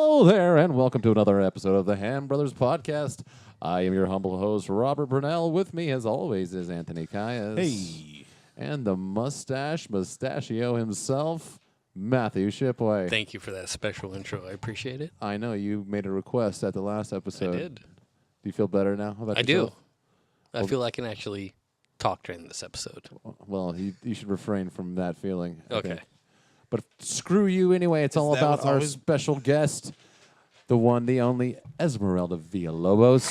Hello there, and welcome to another episode of the Ham Brothers Podcast. I am your humble host, Robert Burnell. With me, as always, is Anthony Caius. Hey. And the mustachio himself, Matthew Shipway. Thank you for that special intro. I appreciate it. I know, you made a request at the last episode. I did. Do you feel better now about yourself? I feel I can actually talk during this episode. Well, you should refrain from that feeling. I Okay. think. But screw you anyway. It's all about our special guest, the one, the only, Esmarelda Villalobos.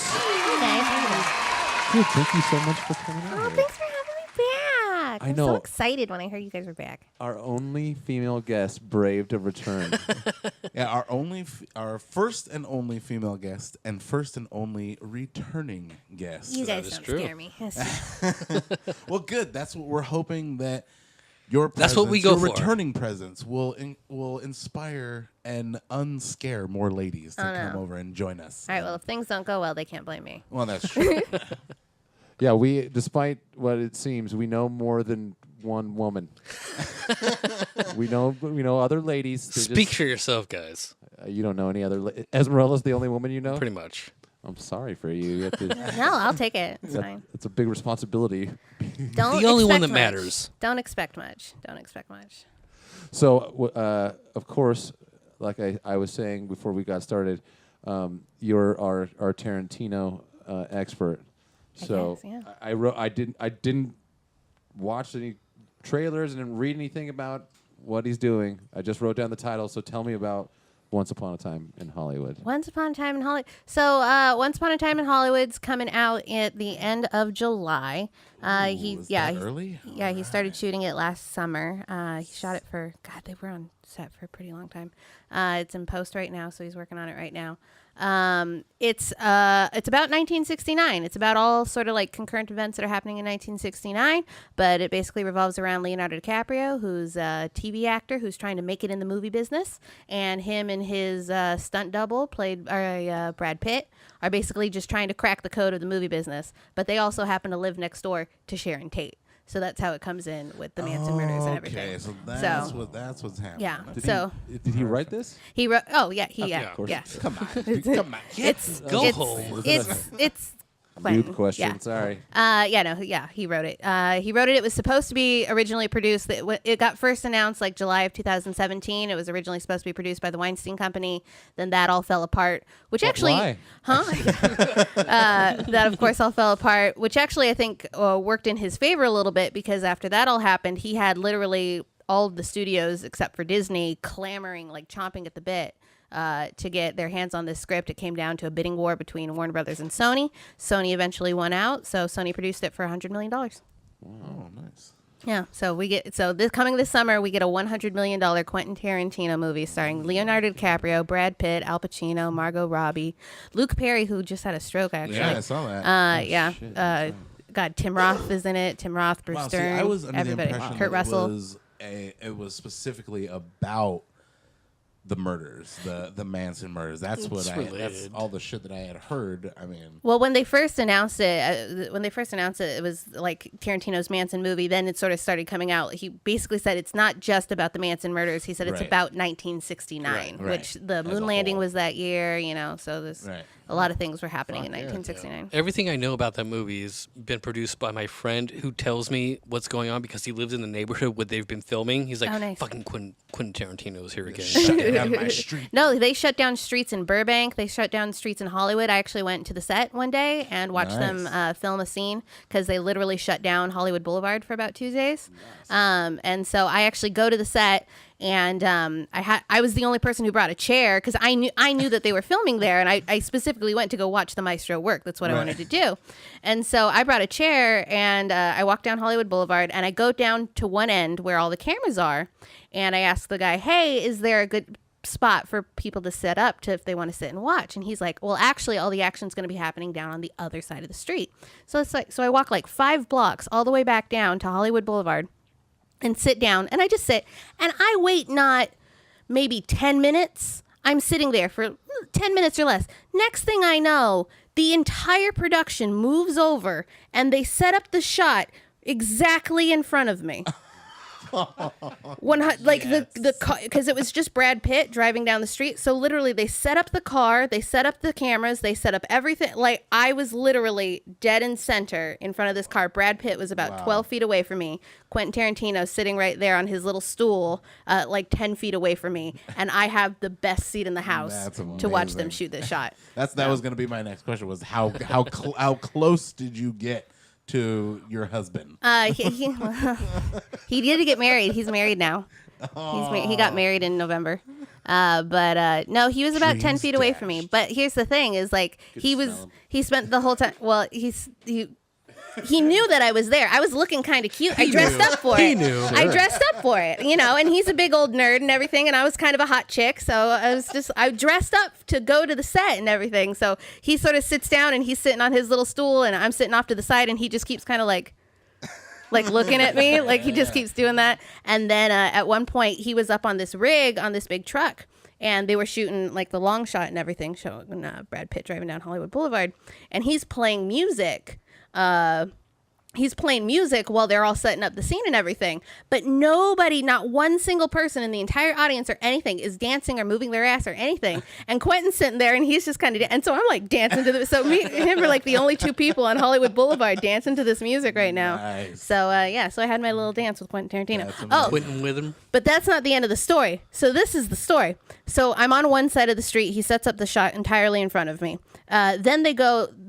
Good, thank you so much for coming out. Oh, thanks for having me back. I know. I'm so excited when I heard you guys were back. Our only female guest, brave to return. Yeah, our first and only female guest and first and only returning guest. You guys is don't true. scare me. Well, good. That's what we're hoping that your That's presence, what we go your for. returning presence will inspire and unscare more ladies to come over and join us. All right, well, if things don't go well, they can't blame me. Well, that's true. Yeah, despite what it seems, we know more than one woman. we know other ladies. Speak for yourself, guys. You don't know any other. Esmeralda's the only woman you know. Pretty much. I'm sorry for you. You have to, No, I'll take it. It's fine. it's a big responsibility. Don't The only one expect that much. matters. Don't expect much. Don't expect much. So, of course, like I was saying before we got started, you're our Tarantino expert. So I guess, yeah. I didn't watch any trailers and didn't read anything about what he's doing. I just wrote down the title. So tell me about Once Upon a Time in Hollywood. Once Upon a Time in Hollywood. So, Once Upon a Time in Hollywood's coming out at the end of July. Is that early? Yeah, he started shooting it last summer. He shot it for they were on set for a pretty long time. It's in post right now, so he's working on it right now. It's about 1969. It's about all sort of like concurrent events that are happening in 1969, but it basically revolves around Leonardo DiCaprio, who's a TV actor who's trying to make it in the movie business, and him and his stunt double, played by Brad Pitt, are basically just trying to crack the code of the movie business, but they also happen to live next door to Sharon Tate. So that's how it comes in with the Manson murders and everything. Okay, so that's what's happening. Yeah. Did he write this? He wrote. Oh yeah, of course. yeah. Come on, dude, come on. Go home. It's Noob question. Yeah. Sorry. He wrote it. It was supposed to be originally produced. It got first announced like July of 2017. It was originally supposed to be produced by the Weinstein Company. Then that all fell apart. Why? That of course all fell apart. Which actually I think worked in his favor a little bit, because after that all happened, he had literally all of the studios except for Disney clamoring, like chomping at the bit, to get their hands on this script. It came down to a bidding war between Warner Brothers and Sony. Sony eventually won out, so Sony produced it for $100 million. Oh, nice. Yeah, so coming this summer, we get a $100 million Quentin Tarantino movie starring Leonardo DiCaprio, Brad Pitt, Al Pacino, Margot Robbie, Luke Perry, who just had a stroke, actually. Yeah, I saw that. Shit. God, Tim Roth is in it. Tim Roth, Bruce Stern, I was under everybody. the impression Kurt that Russell. it was specifically about the murders, the Manson murders. That's that's all the shit that I had heard. I mean, Well, when they first announced it, it was like Tarantino's Manson movie. Then it sort of started coming out. He basically said it's not just about the Manson murders. He said it's Right. about 1969, Right. which the As a moon landing whole. was that year. So there's Right. a lot of things were happening in Fuck yeah, 1969. Everything I know about that movie has been produced by my friend who tells me what's going on because he lives in the neighborhood where they've been filming. He's like, Oh, nice. fucking Quentin Tarantino is here again. shut it down my street. No, they shut down streets in Burbank. They shut down streets in Hollywood. I actually went to the set one day and watched them film a scene, because they literally shut down Hollywood Boulevard for about 2 days. And so I actually go to the set, and I was the only person who brought a chair, because I knew that they were filming there, and I specifically went to go watch the maestro work. That's what I wanted to do. And so I brought a chair, and I walked down Hollywood Boulevard, and I go down to one end where all the cameras are, and I ask the guy, "Hey, is there a good spot for people to set up to if they want to sit and watch?" And he's like, "Well, actually, all the action's going to be happening down on the other side of the street." So I walk like 5 blocks all the way back down to Hollywood Boulevard and sit down, and I just sit, and I wait not maybe 10 minutes. I'm sitting there for 10 minutes or less. Next thing I know, the entire production moves over, and they set up the shot exactly in front of me. The car, because it was just Brad Pitt driving down the street. So literally, they set up the car, they set up the cameras, they set up everything. Like I was literally dead in center in front of this car. Brad Pitt was about 12 feet away from me. Quentin Tarantino sitting right there on his little stool, like 10 feet away from me, and I have the best seat in the house to watch them shoot this shot. That was going to be my next question. Was how close did you get to your husband? He did get married. He's married now. He got married in November. But no, he was about 10 feet away from me. But here's the thing: is like he spent the whole time. Well, he knew that I was there. I was looking kind of cute. I dressed up for it. He knew. I dressed up for it, and he's a big old nerd and everything, and I was kind of a hot chick, so I dressed up to go to the set and everything. So he sort of sits down and he's sitting on his little stool and I'm sitting off to the side and he just keeps kind of like looking at me, like he just keeps doing that. And then at one point he was up on this rig on this big truck. And they were shooting like the long shot and everything, showing Brad Pitt driving down Hollywood Boulevard, and he's playing music. He's playing music while they're all setting up the scene and everything. But nobody, not one single person in the entire audience or anything is dancing or moving their ass or anything. And Quentin's sitting there and he's just kind of, and so I'm like dancing to so me and him are like the only two people on Hollywood Boulevard dancing to this music right now. Nice. So so I had my little dance with Quentin Tarantino. Quentin with him. But that's not the end of the story. So this is the story. So I'm on one side of the street. He sets up the shot entirely in front of me.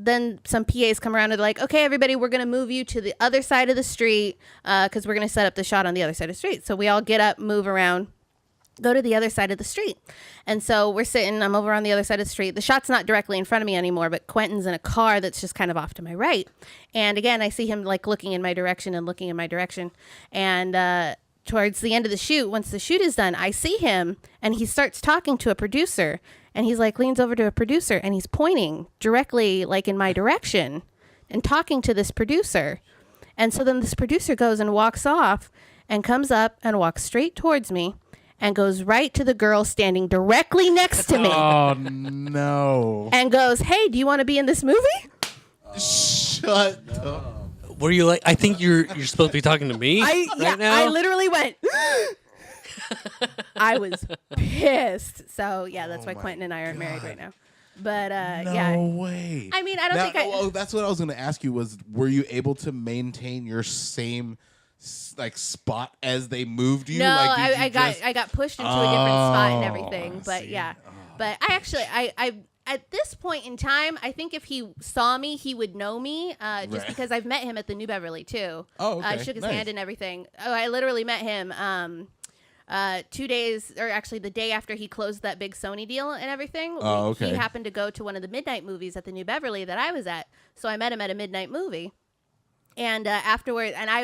Then some PAs come around and they're like, okay, everybody, we're going to move you to the other side of the street because we're going to set up the shot on the other side of the street. So we all get up, move around, go to the other side of the street. And so I'm over on the other side of the street. The shot's not directly in front of me anymore, but Quentin's in a car that's just kind of off to my right. And again, I see him like looking in my direction. And towards the end of the shoot, once the shoot is done, I see him and he starts talking to a producer. And he's like leans over to a producer and he's pointing directly like in my direction and talking to this producer. And so then this producer goes and walks off and comes up and walks straight towards me and goes right to the girl standing directly next to me. Oh, no. And goes, hey, do you want to be in this movie? Shut up. Were you like, I think you're supposed to be talking to me right now? I literally went... I was pissed. So yeah, that's why Quentin and I aren't married right now. But no way. I mean, I don't think that's what I was going to ask you was, were you able to maintain your same like spot as they moved you? No, like, I got pushed into a different spot and everything. But yeah, but I actually I at this point in time, I think if he saw me, he would know me just because I've met him at the New Beverly too. Oh, okay. I shook his hand and everything. Oh, I literally met him 2 days, or actually the day after he closed that big Sony deal and everything. Oh, okay. He happened to go to one of the midnight movies at the New Beverly that I was at. So I met him at a midnight movie. And afterward, and I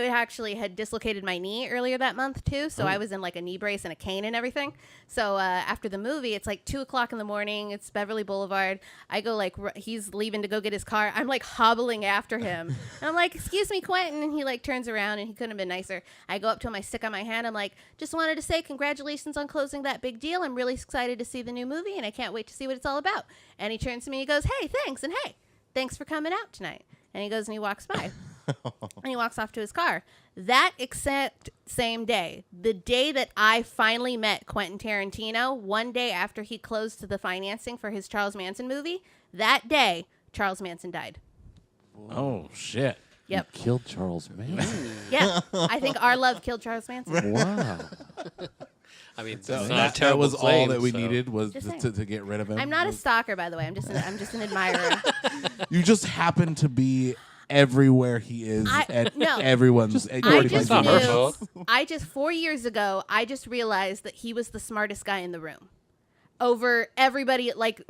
had dislocated my knee earlier that month too, so I was in like a knee brace and a cane and everything. So after the movie, it's like 2:00 in the morning. It's Beverly Boulevard. I go like he's leaving to go get his car. I'm like hobbling after him. And I'm like, "Excuse me, Quentin," and he like turns around and he couldn't have been nicer. I go up to him, I stick on my hand. I'm like, "Just wanted to say congratulations on closing that big deal. I'm really excited to see the new movie, and I can't wait to see what it's all about." And he turns to me, he goes, "Hey, thanks," and "Hey, thanks for coming out tonight." And he goes and he walks by. And he walks off to his car. That exact same day, the day that I finally met Quentin Tarantino, one day after he closed the financing for his Charles Manson movie, that day, Charles Manson died. Oh, shit. Yep. You killed Charles Manson. Yeah. I think our love killed Charles Manson. Wow. I mean, That was all that we needed was Just to get rid of him. I'm not a stalker, by the way. I'm just an admirer. You just happen to be everywhere he is No. everyone's. I just 4 years ago, I just realized that he was the smartest guy in the room. Over everybody, like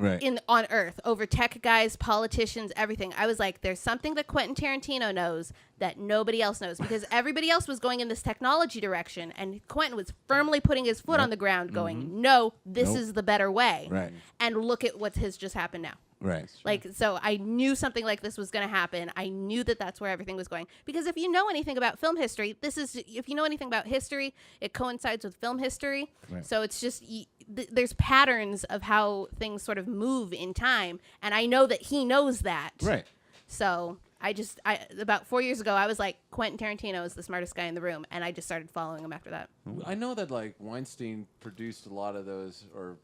on Earth, over tech guys, politicians, everything. I was like, there's something that Quentin Tarantino knows that nobody else knows, because everybody else was going in this technology direction, and Quentin was firmly putting his foot on the ground, going, "No, this is the better way." Right. And look at what has just happened now. Right. Like, so I knew something like this was going to happen. I knew that that's where everything was going. Because if you know anything about film history, if you know anything about history, it coincides with film history. Right. So it's just, there's patterns of how things sort of move in time. And I know that he knows that. Right. So about 4 years ago, I was like, Quentin Tarantino is the smartest guy in the room, and I just started following him after that. I know that like Weinstein produced a lot of those or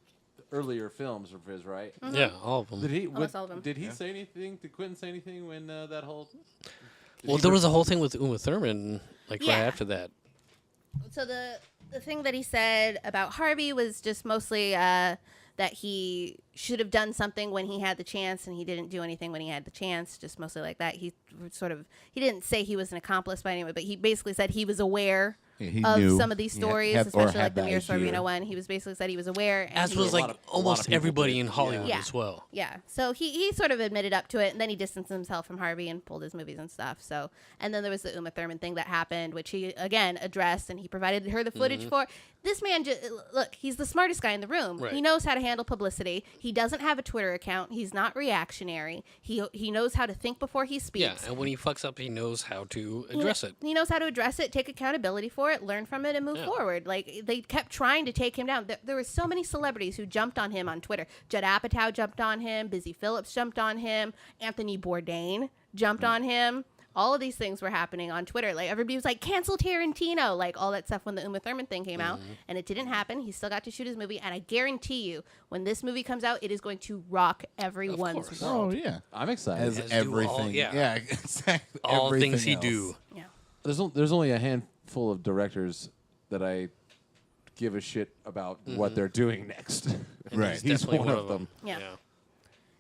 earlier films of his, right? Mm-hmm. Yeah, all of them. Did he? Almost all of them. Did he say anything? Did Quentin say anything when that whole? Well, there was a whole thing with Uma Thurman, like Yeah. right after that. So the thing that he said about Harvey was just mostly that he should have done something when he had the chance, and he didn't do anything when he had the chance. Just mostly like that. He didn't say he was an accomplice by anyone, but he basically said he was aware he of knew. some of these He stories, had- or especially had like the that Mira idea. Sorvino one. He was basically said he was aware. And As he was a like lot of almost people everybody did. in Hollywood Yeah. as well. Yeah, so he sort of admitted up to it, and then he distanced himself from Harvey and pulled his movies and stuff. So, and then there was the Uma Thurman thing that happened, which he again addressed, and he provided her the footage for. This man, look, he's the smartest guy in the room. Right. He knows how to handle publicity. He doesn't have a Twitter account. He's not reactionary. He knows how to think before he speaks. Yeah, and when he fucks up, he knows how to address it. He knows how to address it, take accountability for it, learn from it, and move Yeah. forward. Like, they kept trying to take him down. There were so many celebrities who jumped on him on Twitter. Judd Apatow jumped on him. Busy Phillips jumped on him. Anthony Bourdain jumped on him. All of these things were happening on Twitter. Like, everybody was like, cancel Tarantino. Like, all that stuff when the Uma Thurman thing came out. And it didn't happen. He still got to shoot his movie. And I guarantee you, when this movie comes out, it is going to rock everyone's course. world. Oh yeah. I'm excited. As As do everything. all- yeah. yeah, exactly. All everything things he else. do. Yeah. There's only a handful of directors that I give a shit about what they're doing next. And Right. He's, He's definitely one of them. Yeah.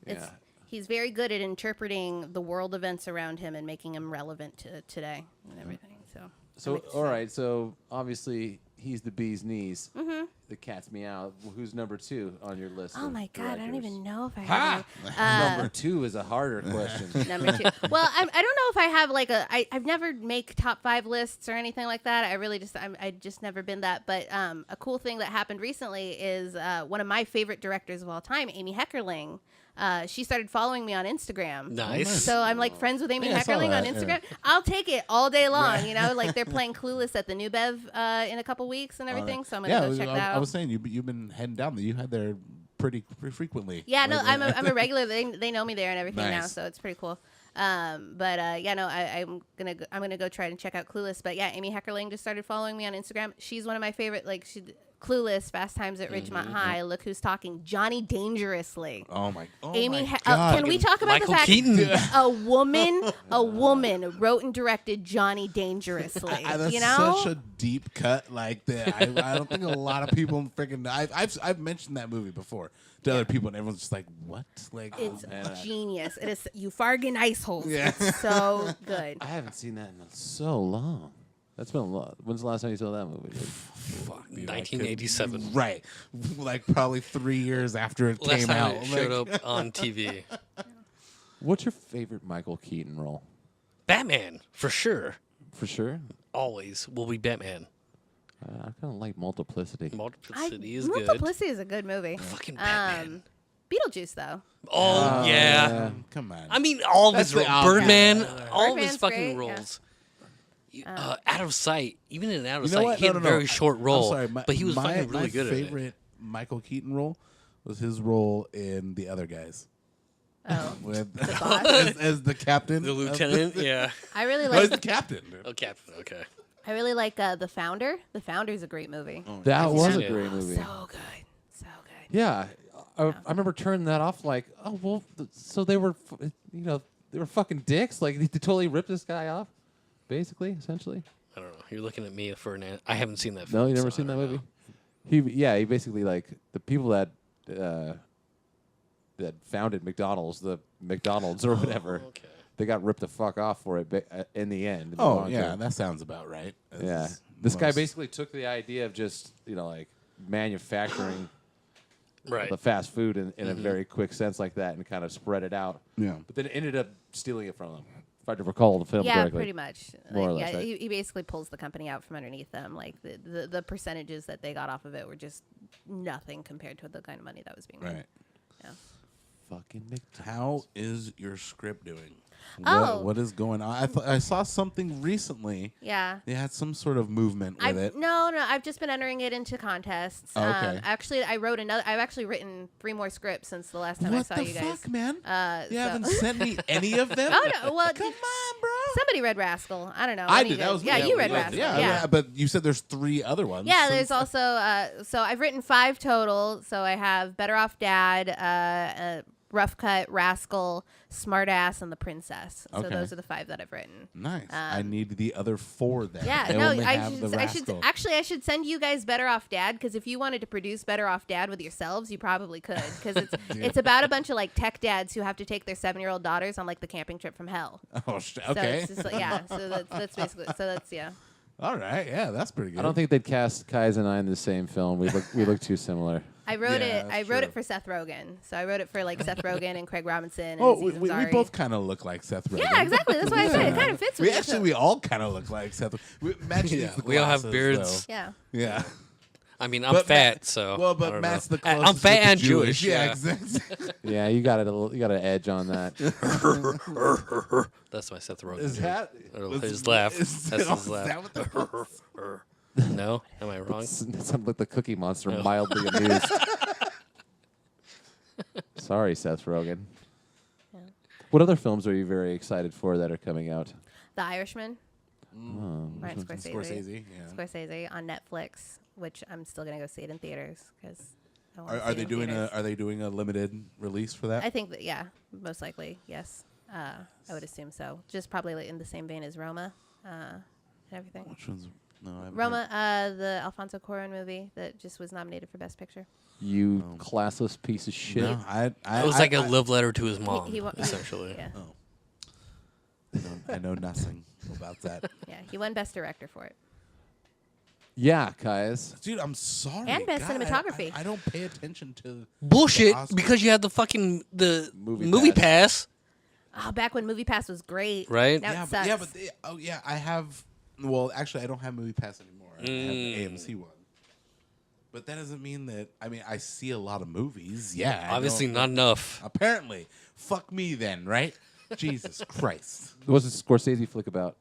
It's, Yeah. He's very good at interpreting the world events around him and making them relevant to today and everything. So, So all right. So obviously he's the bee's knees. Mm-hmm. The cat's meow. Who's number 2 on your list? oh of my God, I don't directors? even know if I Ha! have Number 2 is a harder question. any. Number 2. Well, I don't know if I have like I've never make top 5 lists or anything like that. I really I just never been that. But a cool thing that happened recently is one of my favorite directors of all time, Amy Heckerling. She started following me on Instagram. Nice. So I'm like friends with Amy Yeah, I saw Heckerling on that, Instagram. I'll take it all day long. You know, like they're playing Clueless at the New Bev in a couple weeks and everything. So I'm gonna go check that out. I was saying you've been heading down there. You had there pretty frequently. Yeah, no, lately. I'm a regular. They know me there and everything now, Nice. so it's pretty cool. Yeah, no, I'm gonna go try and check out Clueless. But yeah, Amy Heckerling just started following me on Instagram. She's one of my favorite. Like Clueless, Fast Times at Ridgemont High, Look Who's Talking, Johnny Dangerously. Oh my. Oh Amy, my God. can we talk about Michael the fact Keaton. a woman wrote and directed Johnny Dangerously? That's You know, such a deep cut like that. I don't think a lot of people freaking. I've mentioned that movie before to other people, and everyone's just like, "What?" Like, it's man, genius. It is you fargan ice holes. Yeah. It's so good. I haven't seen that in so long. That's been a lot. When's the last time you saw that movie? Dude? Fuck, dude, I couldn't- 1987. Right, like probably 3 years after it Last came time out. it showed up on TV. What's your favorite Michael Keaton role? Batman, for sure. For sure. Always will be Batman. I kind of like Multiplicity. Multiplicity is good. Multiplicity is a good movie. Fucking Batman. Beetlejuice though. Oh, yeah. Come on. I mean, all of his That's roles. the Birdman, obvious. all of his Birdman's fucking great, yeah. roles. Out of Sight, even in Out of You know Sight, what? he had a very short role, I'm sorry, but he was fucking really my good at it. favorite Michael Keaton role was his role in The Other Guys. Oh, With boss? as the captain. The lieutenant, yeah. I really No, he's like. the captain. Oh, Captain, okay. I really like The Founder. The Founder's a great movie. That was a Yeah. great movie. So good, so good. Yeah, I remember turning that off. Like, oh well, so they were, they were fucking dicks. Like they totally ripped this guy off, basically, essentially. I don't know. You're looking at me for an. I haven't seen that. No, film, you never so seen I that don't movie. know. He basically like the people that founded McDonald's, the McDonald's or whatever. Okay. They got ripped the fuck off for it in the end. in the Oh long yeah, term. that sounds about right. Yeah. That's This guy most- basically took the idea of just like manufacturing Right. the fast food in a very quick sense like that and kind of spread it out. Yeah. But then ended up stealing it from them. If I recall the film Yeah, correctly. pretty much. More or Like, less, yeah, right? he basically pulls the company out from underneath them. Like the percentages that they got off of it were just nothing compared to the kind of money that was being made. Right. Yeah. Fucking McDonald's. How is your script doing? What is going on? I saw something recently. Yeah. They had some sort of movement with it. No. I've just been entering it into contests. Oh, okay. Actually, I've actually written 3 more scripts since the last time I saw you guys. What the fuck, man? You so- haven't sent me any of them? Oh no! Well, Come on, bro. somebody read Rascal. I don't know. I One of did. you That was yeah, me. you read Yeah, Rascal. yeah, but you said there's 3 other ones. Yeah, there's also so I've written 5 total. So I have Better Off Dad, Rough Cut, Rascal, Smartass, and The Princess. So Okay. those are the 5 that I've written. Nice. I need the other 4 then. Yeah, I no, only I have the Rascal. I should send you guys Better Off Dad, because if you wanted to produce Better Off Dad with yourselves, you probably could, because it's about a bunch of like tech dads who have to take their 7-year-old daughters on like the camping trip from hell. Oh, shit. So Okay. it's just like, yeah, so that's basically yeah. All right. Yeah, that's pretty good. I don't think they'd cast Kai's and I in the same film. We look too similar. I wrote Yeah, it. that's I wrote true. it for Seth Rogen. So I wrote it for like Seth Rogen and Craig Robinson and Oh, Aziz we Ansari. both kind of look like Seth Rogen. Yeah, exactly. That's why I said it kind of fits with We you, actually, so- we all kind of look like Seth. Matt needs the We all have glasses, beards. though. Yeah. Yeah. I mean, I'm But fat, Matt- so. Well, I but don't Matt's know. the closest I'm fat with the and Jewish. Yeah, exactly. Yeah, you got an edge on that. That's my Seth Rogen. Is joke. that Or his laugh? Is That's that his laugh. what that was? No, am I wrong? Sounds like the Cookie Monster, No. mildly amused. Sorry, Seth Rogen. Yeah. What other films are you very excited for that are coming out? The Irishman. Oh, Martin Scorsese. Scorsese. Yeah. Scorsese on Netflix, which I'm still gonna go see it in theaters because. Are they doing a limited release for that? I think that most likely yes. I would assume so. Just probably like in the same vein as Roma, and everything. Which one's? No, I haven't Roma, the Alfonso Cuarón movie that just was nominated for Best Picture. You classless piece of heard. shit. No, It was like a love letter to his mom, he essentially. Yeah, I know nothing about that. yeah. He won Best Director for it. Yeah, Kai's. Dude, I'm sorry. And best God, cinematography. I don't pay attention to Bullshit, the Oscars. because you had the Movie movie pass. pass, Oh, back when MoviePass was great. right? Now Yeah, it sucks. I have. Well, actually, I don't have Movie Pass anymore. I have the AMC one. But that doesn't mean that. I mean, I see a lot of movies. Yeah, I Obviously don't- not enough. Apparently, fuck me then, right? Jesus Christ. What's the Scorsese flick about?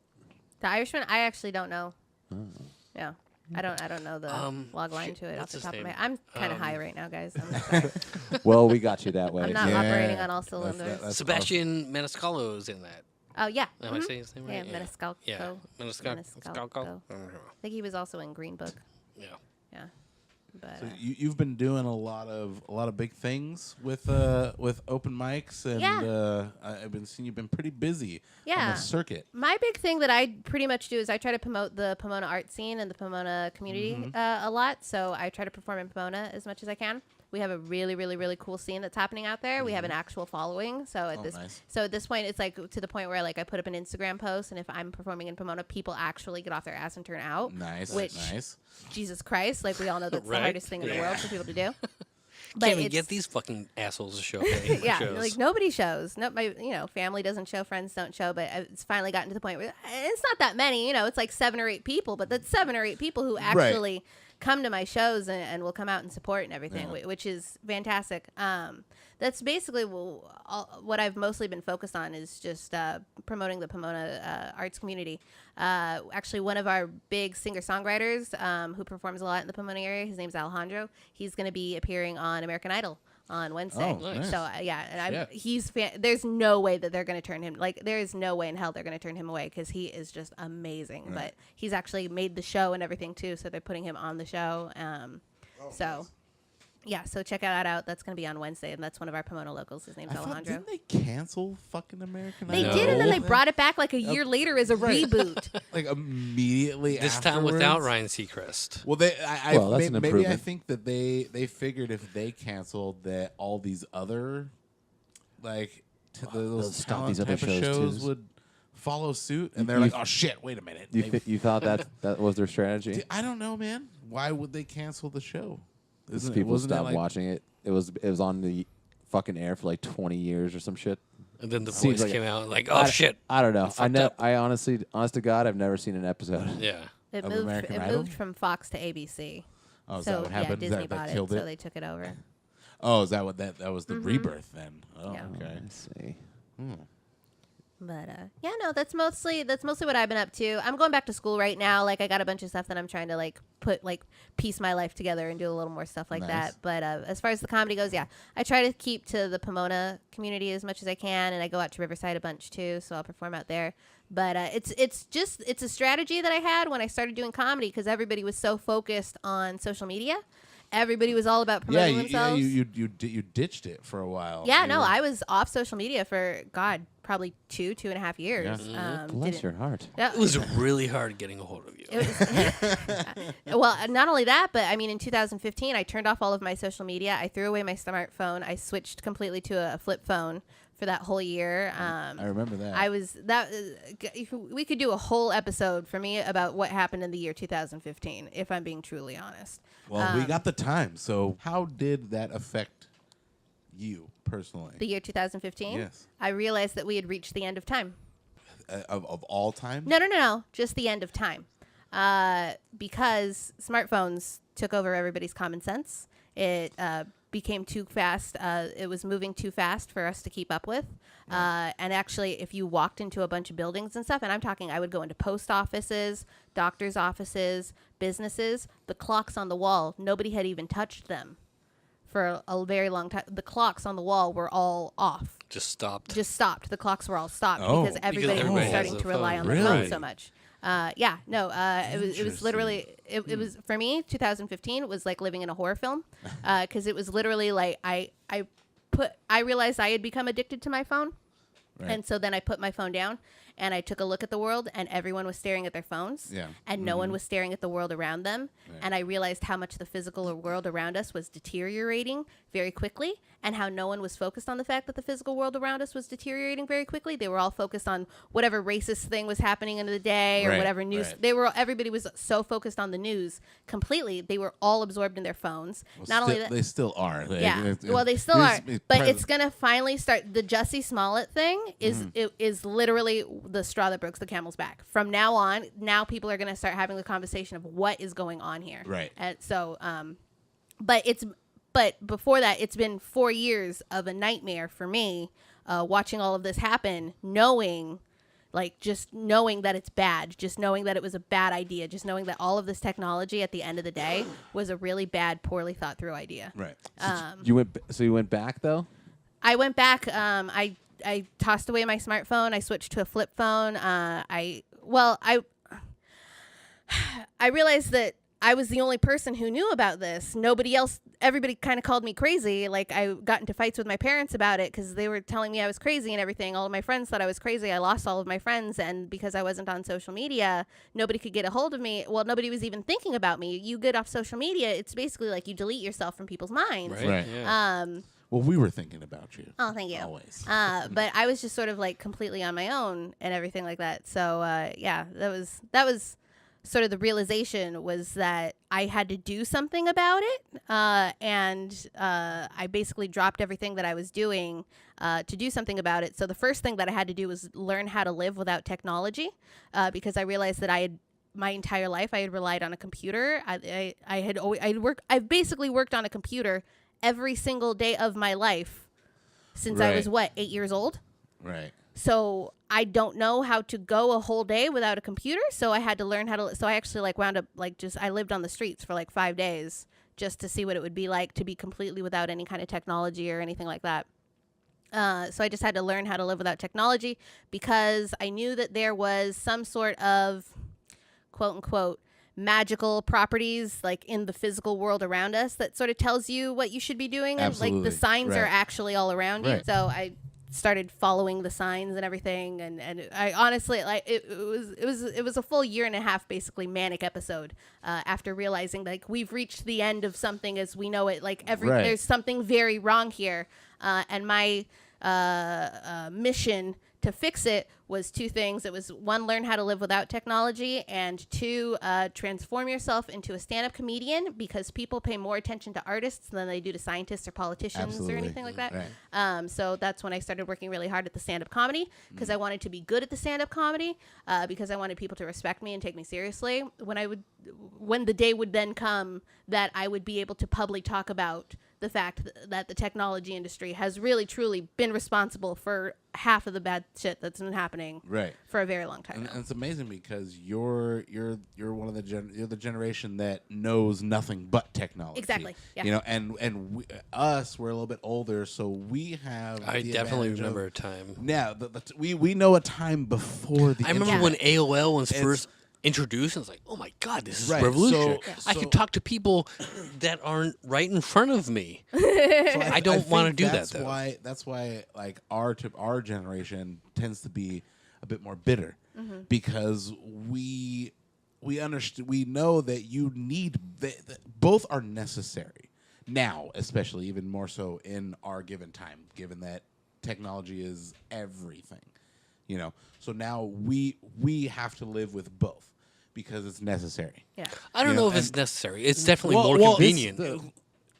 The Irishman, I actually don't know. Yeah. I don't know the log line shit, to it off what's the his top of name? my. I'm kind of high right now, guys. I'm sorry. Well, we got you that way. I'm not Yeah. operating on all cylinders. That's Sebastian Maniscalco's in that. Oh yeah. Am I Mhm. saying his name Yeah, right? Maniscalco. Yeah, Maniscalco. I think he was also in Green Book. Yeah. Yeah. But So you've been doing a lot of big things with open mics, and Yeah. I've been seeing you've been pretty busy on Yeah. the circuit. my big thing that I pretty much do is I try to promote the Pomona art scene and the Pomona community a lot. So I try to perform in Pomona as much as I can. We have a really, really, really cool scene that's happening out there. We have an actual following. So at this point, it's like to the point where like I put up an Instagram post, and if I'm performing in Pomona, people actually get off their ass and turn out. Nice, Which, nice. Jesus Christ, like we all know that's the Right? hardest thing in the world for people to do. Can't even it's- get these fucking assholes to show up at any of my yeah, shows. like nobody shows. No, my family doesn't show, friends don't show. But it's finally gotten to the point where it's not that many. It's like 7 or 8 people, but that's 7 or 8 people who actually come to my shows and will come out and support and everything, which is fantastic. That's basically what I've mostly been focused on is just promoting the Pomona arts community. Actually, one of our big singer-songwriters who performs a lot in the Pomona area, his name's Alejandro. He's going to be appearing on American Idol on Wednesday. Oh, nice. So and there's no way that they're going to turn him, like there is no way in hell they're going to turn him away because he is just amazing. Right. But he's actually made the show and everything too, so they're putting him on the show. Yeah, so check that out. That's going to be on Wednesday, and that's one of our Pomona locals. His name's Alejandro. Didn't they cancel fucking American They Idol? did, and then they brought it back like a year later as a reboot. like immediately this time without afterwards? Ryan Seacrest. Well, Well, that's an maybe I improvement. think that they figured if they canceled that all these other like those stop talent these other type of shows, too. would follow suit, and they're You- like, oh shit, wait a minute. You thought that was their strategy? I don't know, man. Why would they cancel the show? Because people stopped watching it. It was on the fucking air for like 20 years or some shit. And then the Seems voice like came out like, oh shit. I don't know. fucked up. I honest to God, I've never seen an episode. Yeah. It Of moved. American It Idol? moved from Fox to ABC. Oh, is so that what happened? Disney that bought it, killed so it? they took it over. Oh, is that what that was the rebirth then? Oh, Yeah. okay. I see. But yeah, no, that's mostly what I've been up to. I'm going back to school right now. Like I got a bunch of stuff that I'm trying to like piece my life together and do a little more stuff like that. But as far as the comedy goes, yeah, I try to keep to the Pomona community as much as I can, and I go out to Riverside a bunch too, so I'll perform out there. But it's a strategy that I had when I started doing comedy because everybody was so focused on social media. Everybody was all about promoting themselves. You ditched it for a while. Yeah, no, I was off social media for probably 2.5 years. Yeah. Bless your heart. It was really hard getting a hold of you. Well, not only that, but I mean, in 2015, I turned off all of my social media. I threw away my smartphone. I switched completely to a flip phone for that whole year. I remember that. We could do a whole episode for me about what happened in the year 2015, if I'm being truly honest. Well, we got the time. So how did that affect you personally? The year 2015? Yes. I realized that we had reached the end of time. Of all time? No. Just the end of time. Because smartphones took over everybody's common sense. It became too fast. It was moving too fast for us to keep up with. And actually, if you walked into a bunch of buildings and stuff, and I'm talking, I would go into post offices, doctor's offices, businesses, the clocks on the wall, nobody had even touched them for a very long time. The clocks on the wall were all off. Just stopped. The clocks were all stopped Oh. because everybody everybody was has starting a to rely phone. on the Really? phone so much. It was literally, it was, for me, 2015 was like living in a horror film, because it was literally like, I realized I had become addicted to my phone. Right. And so then I put my phone down and I took a look at the world and everyone was staring at their phones. Yeah. And no one was staring at the world around them. Right. And I realized how much the physical world around us was deteriorating very quickly and how no one was focused on the fact that the physical world around us was deteriorating very quickly. They were all focused on whatever racist thing was happening in the day or Right, whatever news. right. Everybody was so focused on the news completely. They were all absorbed in their phones. Well, Not only that, they still are. well, they still are, but it's gonna finally start. The Jussie Smollett thing is literally the straw that broke the camel's back. From now on, people are gonna start having the conversation of what is going on here. Right. And so, but before that, it's been 4 years of a nightmare for me, watching all of this happen, knowing that it's bad, just knowing that it was a bad idea, just knowing that all of this technology at the end of the day was a really bad, poorly thought through idea. Right. You went back though? I went back. I tossed away my smartphone. I switched to a flip phone. I realized that I was the only person who knew about this. Nobody else, everybody kind of called me crazy. Like I got into fights with my parents about it because they were telling me I was crazy and everything. All of my friends thought I was crazy. I lost all of my friends. And because I wasn't on social media, nobody could get a hold of me. Well, nobody was even thinking about me. You get off social media, it's basically like you delete yourself from people's minds. Right. Yeah. Well, we were thinking about you. Oh, thank you. Always. But I was just sort of like completely on my own and everything like that. So that was sort of the realization was that I had to do something about it. And I basically dropped everything that I was doing to do something about it. So the first thing that I had to do was learn how to live without technology, because I realized that my entire life I had relied on a computer. I've basically worked on a computer every single day of my life since I was 8 years old. Right. So I don't know how to go a whole day without a computer. So I had to learn how to. So I actually wound up I lived on the streets for 5 days just to see what it would be like to be completely without any kind of technology or anything like that. So I just had to learn how to live without technology because I knew that there was some sort of quote unquote magical properties in the physical world around us that sort of tells you what you should be doing. Absolutely. And the signs are Right. actually all around you. Right. So I started following the signs and everything. And I honestly, it was a full 1.5 years, basically manic episode, after realizing we've reached the end of something as we know it. Right. There's something very wrong here. And my mission to fix it was 2 things. It was 1, learn how to live without technology, and 2, transform yourself into a stand-up comedian because people pay more attention to artists than they do to scientists or politicians Absolutely. or anything like that. Right. So that's when I started working really hard at the stand-up comedy because I wanted to be good at the stand-up comedy, because I wanted people to respect me and take me seriously. When the day would then come that I would be able to publicly talk about the fact that the technology industry has really truly been responsible for half of the bad shit that's been happening Right. for a very long time And, now. and it's amazing because you're one of you're the generation that knows nothing but technology. Exactly, yeah. You know, and we're a little bit older, so we have. I the definitely advantage remember a of, time. Yeah, we know a time before the. I remember internet. when AOL was It's- first introduced, and it's like, oh my god, this is Right, revolutionary. so- I can talk to people that aren't right in front of me. So I don't wanna think do that, that's though. That's why like our generation tends to be a bit more bitter because we understand, we know that you need that both are necessary now, especially even more so in our given time, given that technology is everything. You know, so now we have to live with both because it's necessary. Yeah. I don't You know know, if it's and- necessary. It's definitely Well- more well, this- convenient.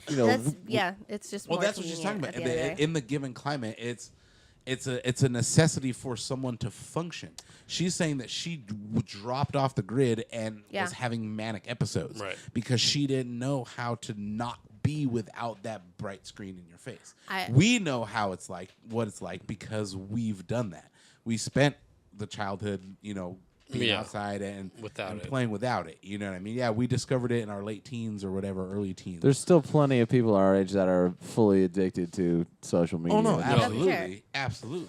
You know, That's, yeah, it's just Well, more that's what she's talking convenient about. at the end of the day. In the given climate, it's a necessity for someone to function. She's saying that she dropped off the grid and Yeah. was having manic episodes Right. because she didn't know how to not be without that bright screen in your face. I- We know how it's like, what it's like, because we've done that. We spent the childhood, you know, being Yeah. outside and Without it. playing without it. You know what I mean? Yeah, we discovered it in our late teens or whatever, early teens. there's still plenty of people our age that are fully addicted to social media. oh no, for absolutely, absolutely.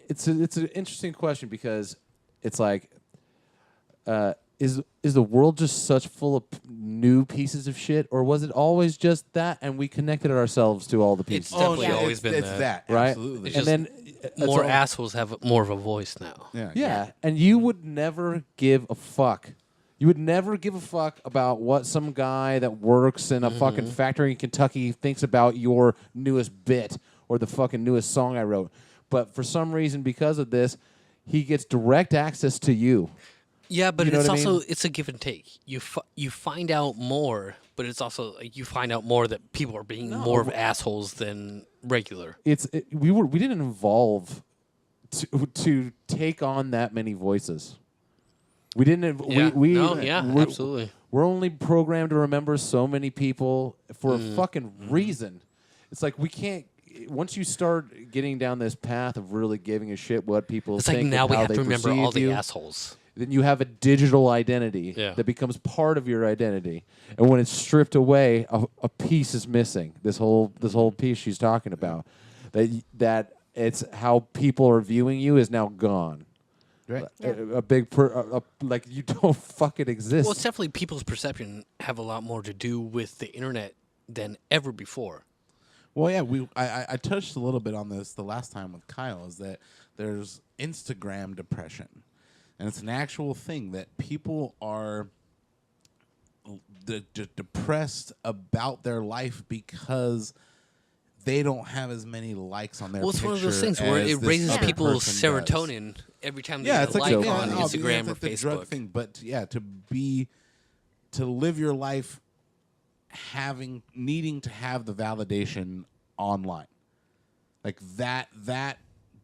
It's an interesting question because it's like, is the world just such full of new pieces of shit, or was it always just that, and we connected ourselves to all the pieces? It's definitely yeah. always been it's that. right? Absolutely. It's And then More all- assholes have more of a voice now. Yeah, and you would never give a fuck. You would never give a fuck about what some guy that works in a fucking factory in Kentucky thinks about your newest bit or the fucking newest song I wrote. But for some reason, because of this, he gets direct access to you. Yeah, but You know it's what I also mean? it's a give and take. You find out more, but it's also like you find out more that people are being more of assholes than regular. We didn't evolve to take on that many voices. We didn't. Yeah. We we're- Absolutely. We're only programmed to remember so many people for a fucking reason. It's like we can't. Once you start getting down this path of really giving a shit what people It's think, like and now we how have they to remember all perceive the you, assholes. then you have a digital identity Yeah. that becomes part of your identity. And when it's stripped away, a piece is missing. This whole piece she's talking about, that it's how people are viewing you is now gone. Right. A big like you don't fucking exist. Well, it's definitely people's perception have a lot more to do with the internet than ever before. Well, yeah, I touched a little bit on this the last time with Kyle, is that there's Instagram depression. And it's an actual thing that people are depressed about their life because they don't have as many likes on their Well, it's picture. one of those things where as it this raises other people's person does. serotonin every time they Yeah, get it's a like like yeah, on no, Instagram it's or like the drug Facebook. thing, but yeah, to live your life needing to have the validation online, like that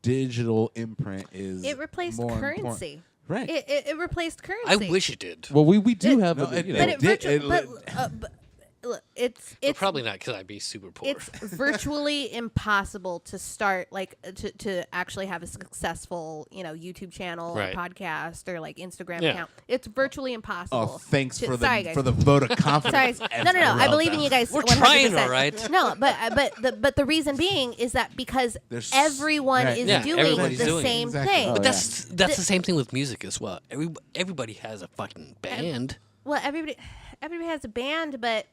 digital imprint is It replaced more currency. important. Right. It replaced currency. I wish it did. well, we do It- have No, a, it- you but know, it did- virtually, it- but look, it's But probably not because I'd be super poor. it's virtually impossible to start to actually have a successful YouTube channel Right. or podcast or like Instagram Yeah. account. It's virtually impossible. Oh, thanks to- for sorry, the guys. for the vote of confidence. Sorry. No. I believe in you guys. We're 100%. trying, all right. No, but the reason being is that because There's- everyone right. is Yeah, doing everybody's the doing it. same Exactly. thing. Oh, But yeah. that's the same thing with music as well. Everybody has a fucking band. Well, everybody has a band, but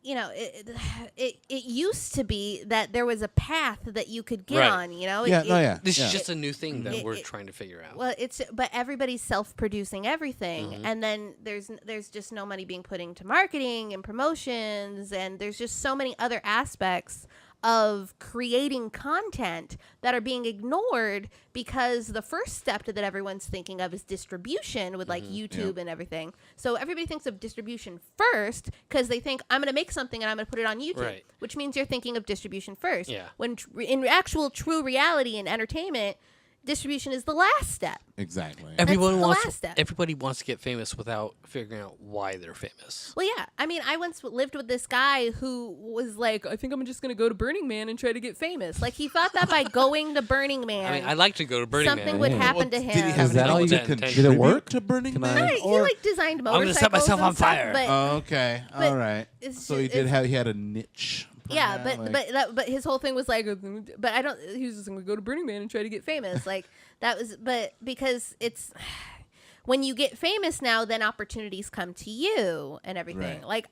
it used to be that there was a path that you could get Right. on. Yeah. This yeah. is just a new thing that It- we're it- trying to figure out. Well, but everybody's self-producing everything, Mm-hmm. and then there's just no money being put into marketing and promotions, and there's just so many other aspects of creating content that are being ignored because the first step that everyone's thinking of is distribution with like YouTube and everything. So everybody thinks of distribution first because they think I'm going to make something and I'm going to put it on YouTube, Right. which means you're thinking of distribution first. Yeah. When in actual true reality and entertainment, distribution is the last step. Exactly. Everyone the wants. last step. Everybody wants to get famous without figuring out why they're famous. Well, yeah. I mean, I once lived with this guy who was like, I think I'm just going to go to Burning Man and try to get famous. Like, he thought that by going to Burning Man, I mean, I like to go to Burning something Man. would Yeah. happen to him. Did he have Is that all anything you to did? contribute Did it work? to Burning Can Man? I- Right, he like designed gonna motorcycles set myself and on stuff, fire. but Oh, okay. but All right. it's So he just- did have. He had a niche. yeah, plan, but his whole thing was like, but I don't. He was just going to go to Burning Man and try to get famous. Like that was, but because it's when you get famous now, then opportunities come to you and everything. Right. Like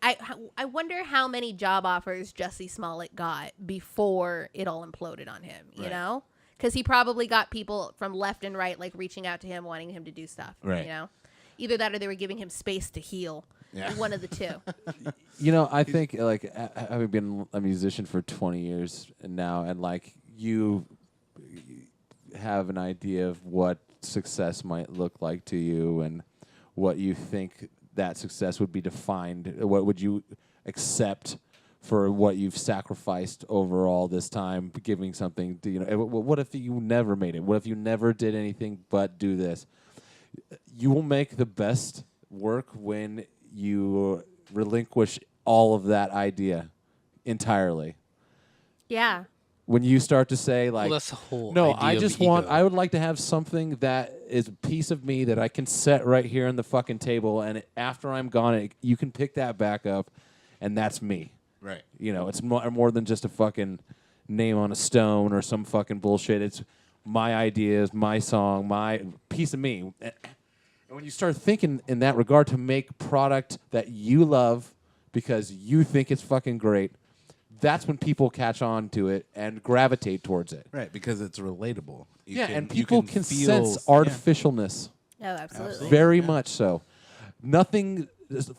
I wonder how many job offers Jussie Smollett got before it all imploded on him. You Right. know, because he probably got people from left and right like reaching out to him, wanting him to do stuff. Right. You know, either that or they were giving him space to heal. Yeah. One of the two. You know, I think like having been a musician for 20 years now, and like you have an idea of what success might look like to you, and what you think that success would be defined. What would you accept for what you've sacrificed over all this time, giving something to, you know? What if you never made it? What if you never did anything but do this? You will make the best work when you relinquish all of that idea entirely. Yeah. When you start to say like, Well, that's the whole no, idea I of just ego. want, I would like to have something that is a piece of me that I can set right here on the fucking table, and after I'm gone, you can pick that back up, and that's me. Right. You know, it's more than just a fucking name on a stone or some fucking bullshit. It's my ideas, my song, my piece of me. And when you start thinking in that regard to make product that you love because you think it's fucking great, that's when people catch on to it and gravitate towards it. Right, because it's relatable. You Yeah, can- and you people can can feel- sense artificialness. Oh, absolutely. Very much so. Nothing.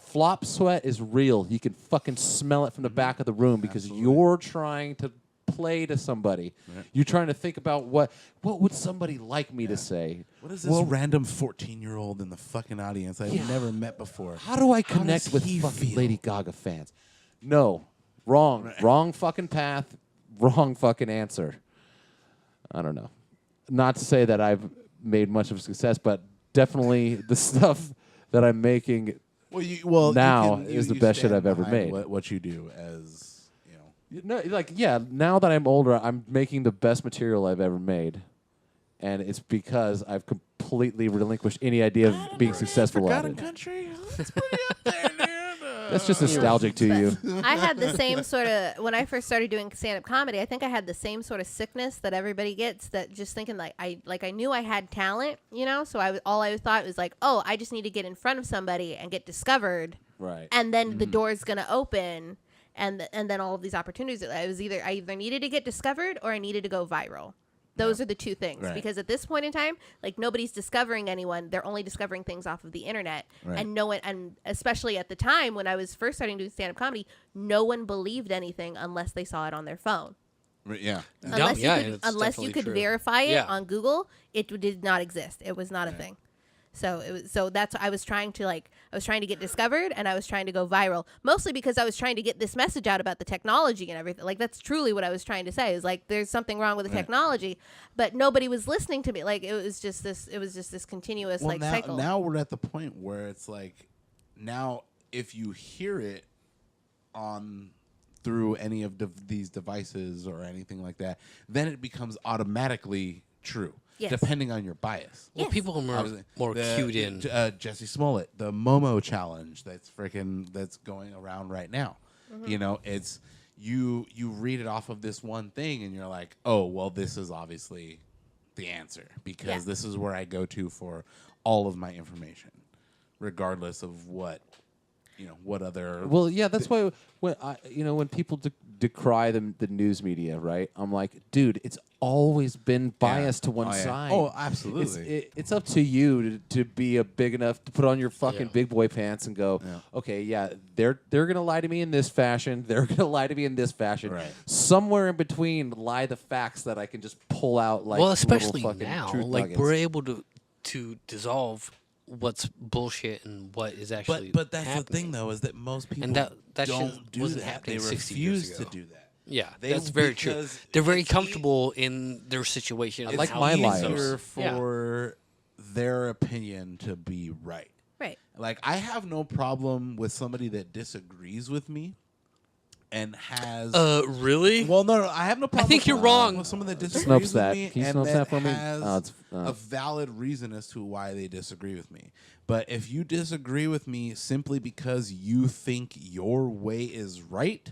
Flop sweat is real. You can fucking smell it from the back of the room because you're trying to play to somebody. Right. You're trying to think about what would somebody like me to say. What is this random 14-year-old in the fucking audience I've Yeah. never met before? How do I How connect does with he fucking feel? Lady Gaga fans? No, wrong, wrong fucking path, wrong fucking answer. I don't know. Not to say that I've made much of a success, but definitely the stuff that I'm making. Well, Now you is the best shit stand I've ever behind made. What you do as, No, like yeah. Now that I'm older, I'm making the best material I've ever made, and it's because I've completely relinquished any idea of being successful at Forgotten it. Country. That's pretty up there, dude. That's just nostalgic to you. I had the same sort of when I first started doing stand-up comedy. I think I had the same sort of sickness that everybody gets. That just thinking like I knew I had talent, you know. So all I thought was like, oh, I just need to get in front of somebody and get discovered, Right. and then the door's gonna open, and then all of these opportunities. I either needed to get discovered or I needed to go viral. Those are the two things. Right. Because at this point in time, like nobody's discovering anyone. They're only discovering things off of the internet. Right. And no one, and especially at the time when I was first starting doing stand-up comedy, no one believed anything unless they saw it on their phone. Yeah. Unless yeah, you could, it's unless you definitely could true. verify it Yeah. on Google, it did not exist. It was not a thing. So that's I was trying to get discovered, and I was trying to go viral, mostly because I was trying to get this message out about the technology and everything. Like that's truly what I was trying to say. Is like there's something wrong with the technology, but nobody was listening to me. Like it was just this continuous Well, cycle. now we're at the point where it's like, now if you hear it on through any of these devices or anything like that, then it becomes automatically true. Yes. Depending on your bias. Well, Yes. people are Obviously, more the- cued in. Jesse Smollett, the Momo challenge that's going around right now. Mm-hmm. You know, it's you read it off of this one thing and you're like, oh, well, this is obviously the answer because Yeah. this is where I go to for all of my information, regardless of what other. Well, yeah, that's why when people decry the news media, right? I'm like, dude, it's always been biased to one side. Oh, absolutely. It's up to you to be big enough to put on your fucking Yeah. big boy pants and go, Yeah. okay, yeah, they're gonna lie to me in this fashion. They're gonna lie to me in this fashion. Right. Somewhere in between lie the facts that I can just pull out like well, little especially fucking now, truth like nuggets. we're able to dissolve what's bullshit and what is actually. But that's happening. the thing, though, is that most people that shit don't do wasn't that. happening They 60 years refuse to ago. do that. Yeah, They- that's very true. because They're very it's comfortable in their situation. and like how my they life. so- easier for their opinion to be right. Right. Like, I have no problem with somebody that disagrees with me and has. Really? Well, no, I have no problem. think you're wrong. With someone that disagrees Snopes with that. me Can you and Snopes that that for me? has Oh, it's, a valid reason as to why they disagree with me. But if you disagree with me simply because you think your way is right,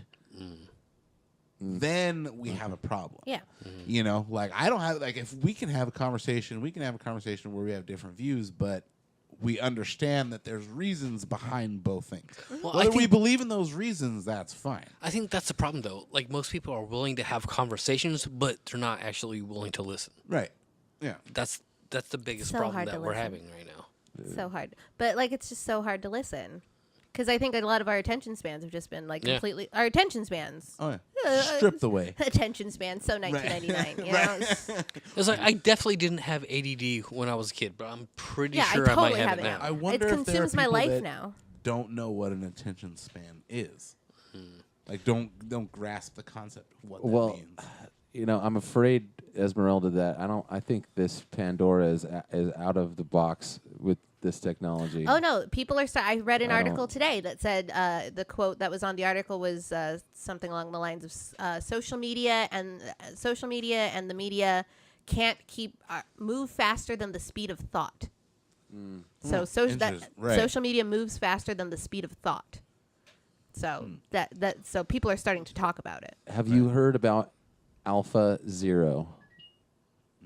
then we have a problem. Yeah. You know, like, I don't have, like, if we can have a conversation, where we have different views, but we understand that there's reasons behind both things. Well, I Whether we think- believe in those reasons, that's fine. I think that's the problem, though. Like, most people are willing to have conversations, but they're not actually willing to listen. Right. Yeah. That's the biggest So problem hard that to we're listen. having right now. So hard. But like it's just so hard to listen. Because I think a lot of our attention spans have just been like Yeah. completely our attention spans. Oh, yeah. Stripped away. Attention span, so 1999. You know? It's like I definitely didn't have ADD when I was a kid, but I'm pretty Yeah, sure I I totally might have have it it now. I It wonder if there are consumes my people life that now. don't know what an attention span is. Like, don't grasp the concept of what that well, means. you know, I'm afraid, Esmeralda, that I think this Pandora is out of the box with this technology. Oh no, people are. I read an I article don't- today that said the quote that was on the article was something along the lines of social media and the media can't keep move faster than the speed of thought. So Right. social media moves faster than the speed of thought. So so people are starting to talk about it. Have you heard about Alpha Zero?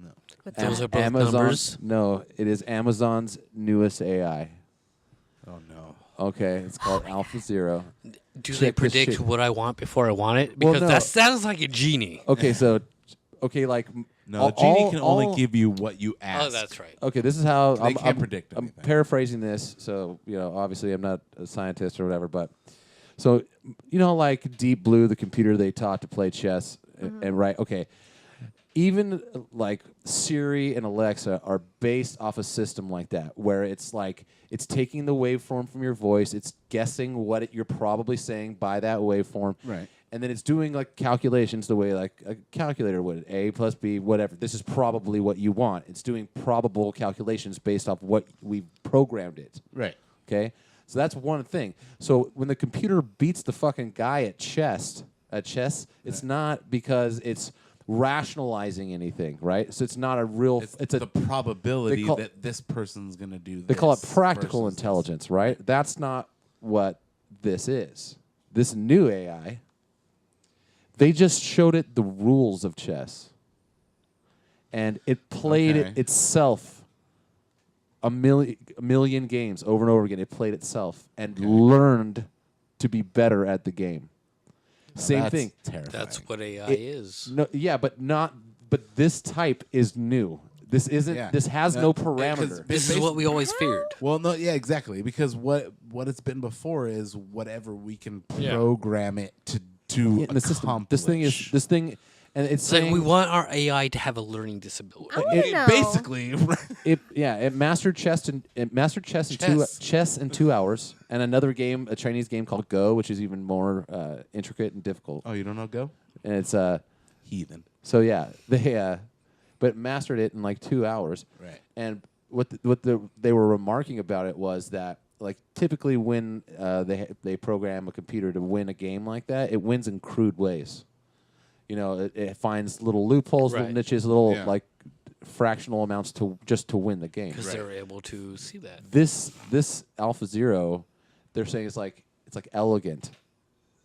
No. What's Those that? are both Amazon. numbers? No, it is Amazon's newest AI. Oh, no. Okay, it's called Alpha Zero. Do Check they this predict shit. what I want before I want it? Well, Because no. that sounds like a genie. Okay, so like No, all- the genie can all- only give you what you ask. Oh, that's right. Okay, this is how They can't predict I'm anything. paraphrasing this, so obviously I'm not a scientist or whatever, but so like Deep Blue, the computer they taught to play chess, and right, okay, even like Siri and Alexa are based off a system like that, where it's like it's taking the waveform from your voice, it's guessing what you're probably saying by that waveform, Right. and then it's doing like calculations the way like a calculator would. A plus B, whatever. This is probably what you want. It's doing probable calculations based off what we've programmed it. Right. Okay? So that's one thing. So when the computer beats the fucking guy at chess, it's not because it's rationalizing anything, right? So it's not a real It's the probability call- that this person's going to do they call it this practical versus this. intelligence, right? That's not what this is. This new AI, they just showed it the rules of chess. And it played Okay. it itself a million games over and over again. It played itself and learned to be better at the game. Same That's thing. terrifying. That's what AI It- is. No, yeah, but this type is new. This isn't. Yeah. This has No, no because parameter. This is what we always feared. Well, no, yeah, exactly. Because what it's been before is whatever we can Yeah. program it to Yeah, and the system. accomplish. This thing, and it's It's like saying we want our AI to have a learning disability. I wanna know. Basically, it mastered chess in Chess. 2 hours, and another game, a Chinese game called Go, which is even more intricate and difficult. oh, you don't know Go? And it's Heathen. so yeah, they but mastered it in like 2 hours. Right. And what they were remarking about it was that like typically when they program a computer to win a game like that, it wins in crude ways. It finds little loopholes, little Right. niches, little Yeah. like fractional amounts to win the game. Because they're able to see that. This Alpha Zero, they're saying it's like elegant.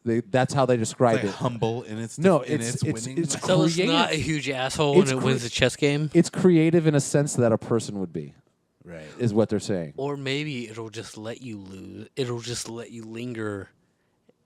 That's how they describe Like it. humble in its No, in it's- its it's- winning. it's So it's creative. not a huge asshole when It's it wins a chess game? It's creative in a sense that a person would be, right. is what they're saying. Or maybe it'll just let you lose. It'll just let you linger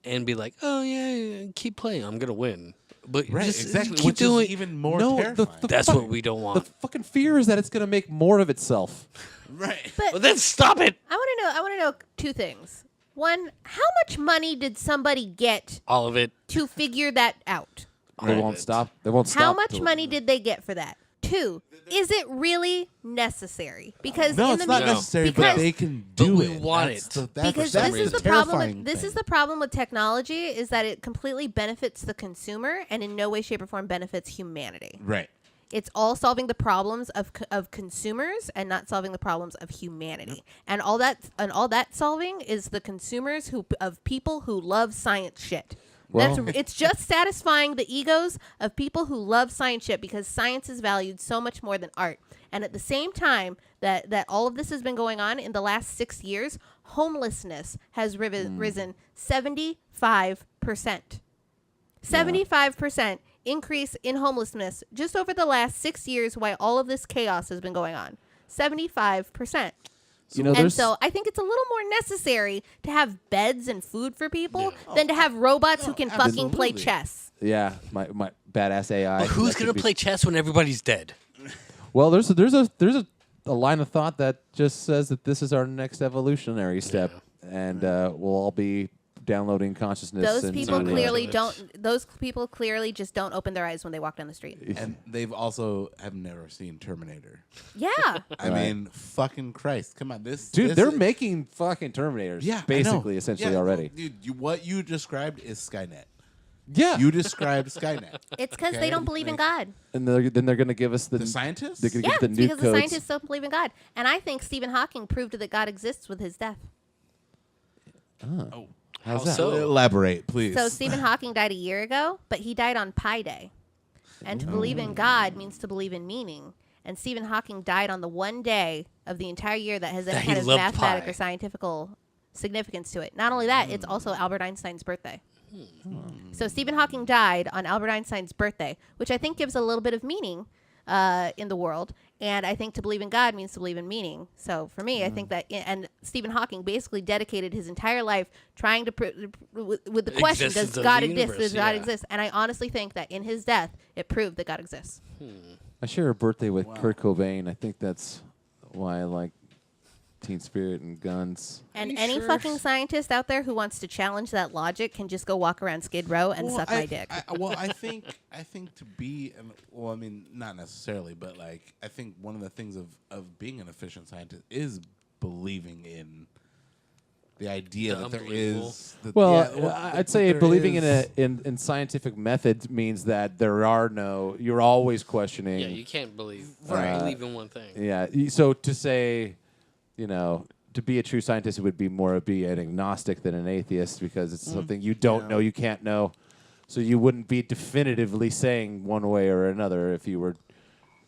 and be like, oh, yeah, keep playing. I'm going to win. But Right, just exactly. keep Which doing is even more No, terrifying. That's what we don't The want. fucking fear is that it's going to make more of itself. right. Well, then stop it. I want to know two things. One, how much money did somebody get All of it. to figure that out? They won't stop. They won't stop. How much till- money did they get for that? 2, is it really necessary? Because No, in it's the not media- necessary, because- but they can do we it. want That's it. because that's this is the terrifying problem. This thing. is the problem with technology is that it completely benefits the consumer and in no way, shape, or form benefits humanity. Right. It's all solving the problems of consumers and not solving the problems of humanity. And all that solving is the consumers of people who love science shit. Well- It's just satisfying the egos of people who love science shit because science is valued so much more than art. And at the same time that all of this has been going on in the last 6 years, homelessness has risen 75%. 75% increase in homelessness just over the last 6 years while all of this chaos has been going on. 75%. You know, And there's so I think it's a little more necessary to have beds and food for people than to have robots who can fucking play absolutely. chess. yeah, my badass AI. But who's that gonna could be- play chess when everybody's dead? Well, there's a line of thought that just says that this is our next evolutionary step, and we'll all be downloading consciousness. Those and people Internet. clearly Yeah. don't. Those people clearly just don't open their eyes when they walk down the street. And they've also have never seen Terminator. Yeah, I Right. mean, fucking Christ. Come on. This Dude, this they're is- making fucking Terminators. Yeah, I know. basically, essentially Yeah, already. Dude, what you described is Skynet. Yeah, You described Skynet. it's because they Okay, don't believe in like- God. and then they're gonna give us the The scientists? They're gonna Yeah, give the it's new because the codes. scientists don't believe in God. And I think Stephen Hawking proved that God exists with his death. Oh, How's How that? so? elaborate, please. So Stephen Hawking died a year ago, but he died on Pi Day. And to believe in God means to believe in meaning. And Stephen Hawking died on the one day of the entire year that has any That he kind of loved mathematic pie. or scientific significance to it. Not only that, it's also Albert Einstein's birthday. So Stephen Hawking died on Albert Einstein's birthday, which I think gives a little bit of meaning in the world. And I think to believe in God means to believe in meaning. So for me, I think that, and Stephen Hawking basically dedicated his entire life trying to, with the question, Existence does of God the exist? universe, Does God yeah. exist? And I honestly think that in his death, it proved that God exists. I share a birthday with Kurt Cobain. I think that's why I like Teen Spirit and guns. And you any sure? fucking scientist out there who wants to challenge that logic can just go walk around Skid Row and suck my dick. I think to be, well, I mean, not necessarily, but like, I think one of the things of being an efficient scientist is believing in the idea The that there unbelievable. is. That, Well, yeah, I'd say there believing is- in scientific methods means that there are no. You're always questioning. Yeah, you can't believe Right. believe in one thing. Yeah. So to say, to be a true scientist, it would be more be an agnostic than an atheist because it's something you don't know, you can't know. So you wouldn't be definitively saying one way or another if you were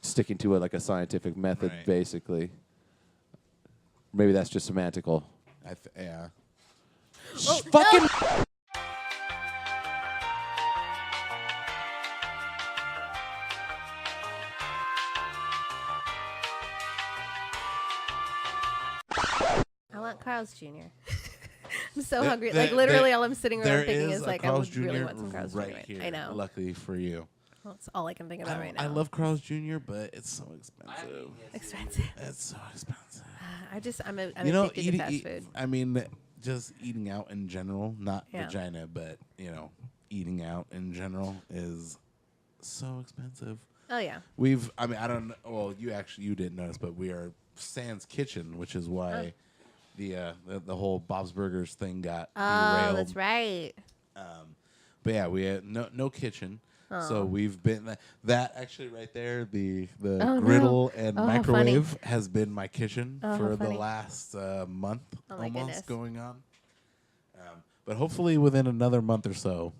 sticking to it like a scientific method, Right. basically. Maybe that's just semantical. yeah. Fucking. I want Carl's Jr. I'm so There- hungry. there- Like literally, there- all I'm sitting around There thinking is is a like, I Carl's would Jr. really want some Carl's right Jr. here. I know. Luckily for you. That's all I can think about right now. I love Carl's Jr., but it's so expensive. expensive. It's so expensive. I'm You know, addicted to fast food. I mean, just eating out in general, not Yeah. vagina, but eating out in general is so expensive. Oh yeah. I don't know. Well, you didn't notice, but we are Sans Kitchen, which is why the whole Bob's Burgers thing got Oh, derailed. that's right. But yeah, we had no kitchen. So we've been that actually right there, the no. griddle and Oh, how microwave has been my kitchen Oh, how for the funny. last month Oh, my almost goodness. going on. But hopefully within another month or so,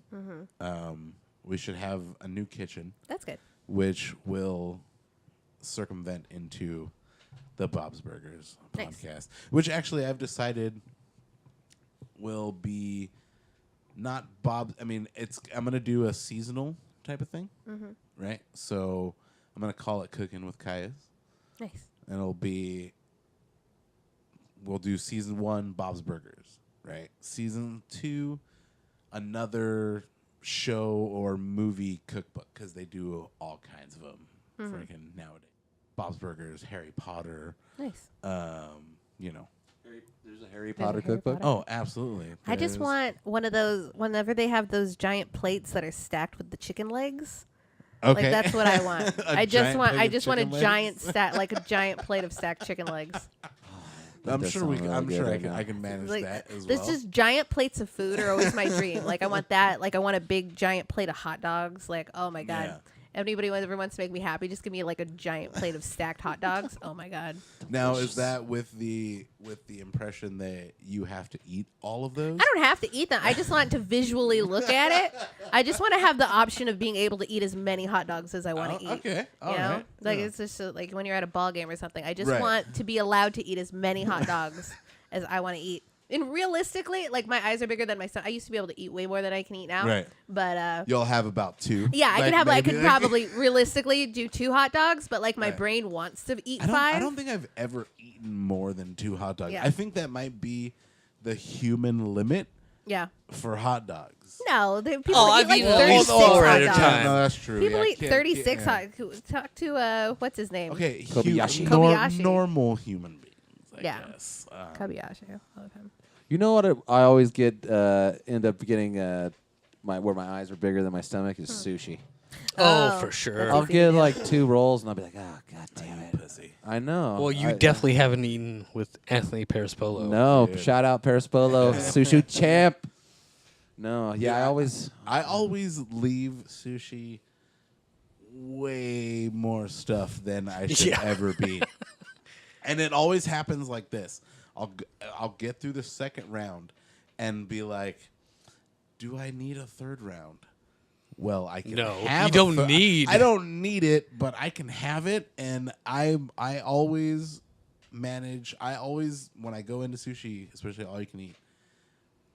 we should have a new kitchen, That's good. which will circumvent into the Bob's Burgers Nice. podcast, which actually I've decided will be not Bob. I mean, I'm gonna do a seasonal type of thing, right? So I'm gonna call it Cooking with Kayas, Nice. and we'll do season 1 Bob's Burgers, right? Season 2, another show or movie cookbook because they do all kinds of them, freaking nowadays. Bob's Burgers, Harry Potter, Nice. There's a Harry There's Potter a Harry cookbook. Potter. Oh, absolutely. I just There's- want one of those whenever they have those giant plates that are stacked with the chicken legs. Okay. Like that's what I want. I just want a chicken giant stack, like a giant plate of stacked chicken legs. I'm does sure sound really good right now. I can manage Like that as there's well. just giant plates of food are always my dream. Like I want that. Like I want a big giant plate of hot dogs. Like oh my god. Yeah. Anybody who ever wants to make me happy, just give me like a giant plate of stacked hot dogs. Oh my god. Now, is that with the impression that you have to eat all of those? I don't have to eat them. I just want to visually look at it. I just want to have the option of being able to eat as many hot dogs as I want to eat. Okay, You know, right. like Yeah. it's just like when you're at a ball game or something. I just Right. want to be allowed to eat as many hot dogs as I want to eat. And realistically, like my eyes are bigger than my stomach. I used to be able to eat way more than I can eat now. Right. But You'll have about 2. yeah, I Like, could have. I maybe, could like- probably realistically do 2 hot dogs, but like my Right. brain wants to eat I 5. don't think I've ever eaten more than 2 hot dogs. Yeah. I think that might be the human limit Yeah. for hot dogs. No, people I've eat like eaten at 36 least 4 hot at a dogs. time. No, that's true. People Yeah, eat can't- 36 yeah. hot. Talk to what's his name? Okay, Kobayashi. Kobayashi. normal human beings. I Yeah. guess. Kobayashi. I love him. You know what? I always end up getting where my eyes are bigger than my stomach is sushi. Oh, Oh, for sure. that's I'll easy, get yeah. like 2 rolls and I'll be like, oh god damn it. Pussy. I know. Well, you I- definitely haven't eaten with Anthony Perispolo. No, Dude. shout out Perispolo, sushi champ. No, yeah, I always leave sushi way more stuff than I should Yeah. ever be. And it always happens like this. I'll get through the second round and be like, do I need a third round? Well, I can No, have you don't a need- I don't need it, but I can have it, and I always manage. I always, when I go into sushi, especially all you can eat,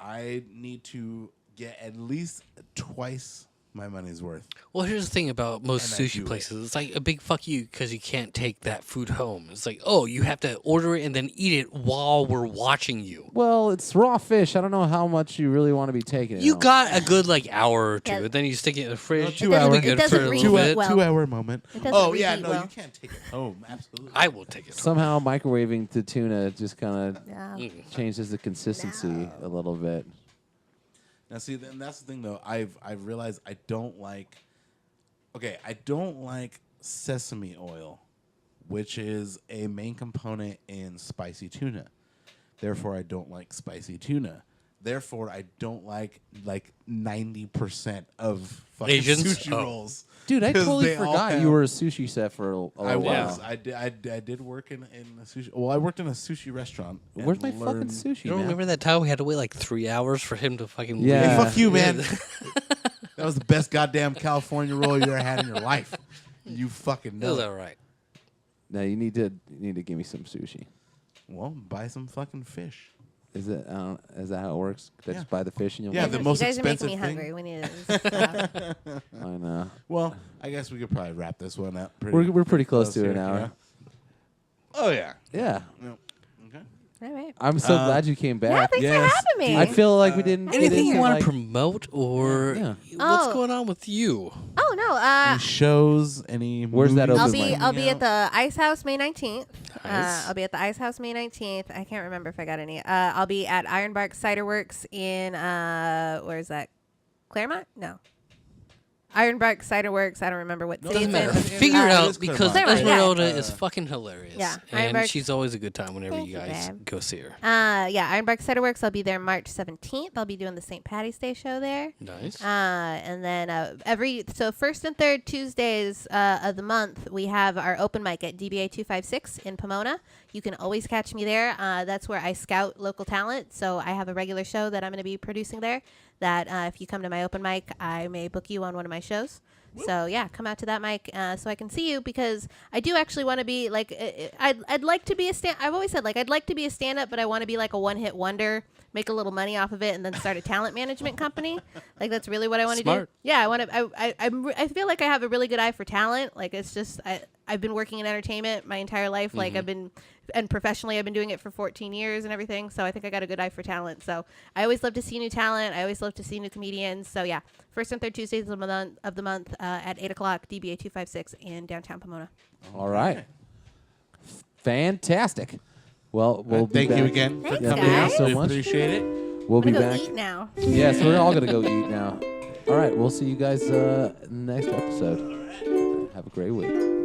I need to get at least twice my money's worth. Well, here's the thing about most And I do sushi it. places. It's like a big fuck you because you can't take that food home. It's like, oh, you have to order it and then eat it while we're watching you. well, it's raw fish. I don't know how much you really want to be taking. You out. got a good like hour or two, Yeah. and then you stick it in the fridge. 2 It'll be hours. good It doesn't for a reheat little it bit. well. 2 hour moment. It doesn't Oh yeah, reheat no, well. you can't take it home. Absolutely. I will take it. Somehow microwaving the tuna just kind of Yeah. changes the consistency a little bit. Now, see, then that's the thing, though. I've realized I don't like. Okay, I don't like sesame oil, which is a main component in spicy tuna. Therefore, I don't like spicy tuna. Therefore, I don't like 90% of fucking Asians? sushi Oh. rolls. Dude, I 'Cause totally they all forgot have- you were a sushi chef for a I while. was. I did work in a sushi. Well, I worked in a sushi restaurant. and Where's my fucking learned- sushi, You don't man? remember that time we had to wait like 3 hours for him to fucking Yeah. Hey, fuck you, man. Yeah. That was the best goddamn California roll you ever had in your life. You fucking It know. was it. all right. No, you need to give me some sushi. Well, buy some fucking fish. Is it? Is that how it works? They Yeah. just buy the fish and you'll. Yeah, make the it? most you guys are making expensive me thing. hungry. We need to. I know. Well, I guess we could probably wrap this one up. We're pretty close to here, an hour. yeah. Oh yeah. Yeah. Yep. Okay. All right. I'm so glad you came Yeah, back. thanks yes. for having me. I feel like we didn't. get Anything you into, want like- to promote or Yeah. what's Oh. going on with you? Oh no. Any shows? Any? Where's that movies open I'll be mic? I'll be at coming the Ice House May 19th. Nice. I'll be at the Ice House May 19th. I can't remember if I got any. I'll be at Ironbark Cider Works in where is that? Claremont? No. Ironbark Cider Works. I don't remember what city Doesn't it's matter. in. Figure it it out is because Claremont. Esmeralda Yeah. is fucking hilarious. Yeah, And Ironbark- she's always a good time whenever Thank you you, guys babe. go see her. Yeah, Ironbark Cider Works. I'll be there March 17th. I'll be doing the St. Patty's Day show there. Nice. And then first and third Tuesdays of the month, we have our open mic at DBA 256 in Pomona. You can always catch me there. That's where I scout local talent. So I have a regular show that I'm going to be producing there. That if you come to my open mic, I may book you on one of my shows. So yeah, come out to that mic so I can see you, because I do actually want to be like I'd like to be a stand. I've always said like I'd like to be a stand up, but I want to be like a one hit wonder, make a little money off of it, and then start a talent management company. Like that's really what I want to do. Smart. Yeah, I want to. I feel like I have a really good eye for talent. Like it's just I've been working in entertainment my entire life. Like and professionally I've been doing it for 14 years and everything. So I think I got a good eye for talent. So I always love to see new talent. I always love to see new comedians. So yeah, first and third Tuesdays of the month at 8 o'clock, DBA 256 in downtown Pomona. All right. Fantastic. Well, we'll be Thank back. you again for Thanks, coming guys. out. So We much. appreciate it. We'll I'm be gonna go back. eat now. Yes, we're all gonna go eat now. All right, we'll see you guys next episode. Have a great week.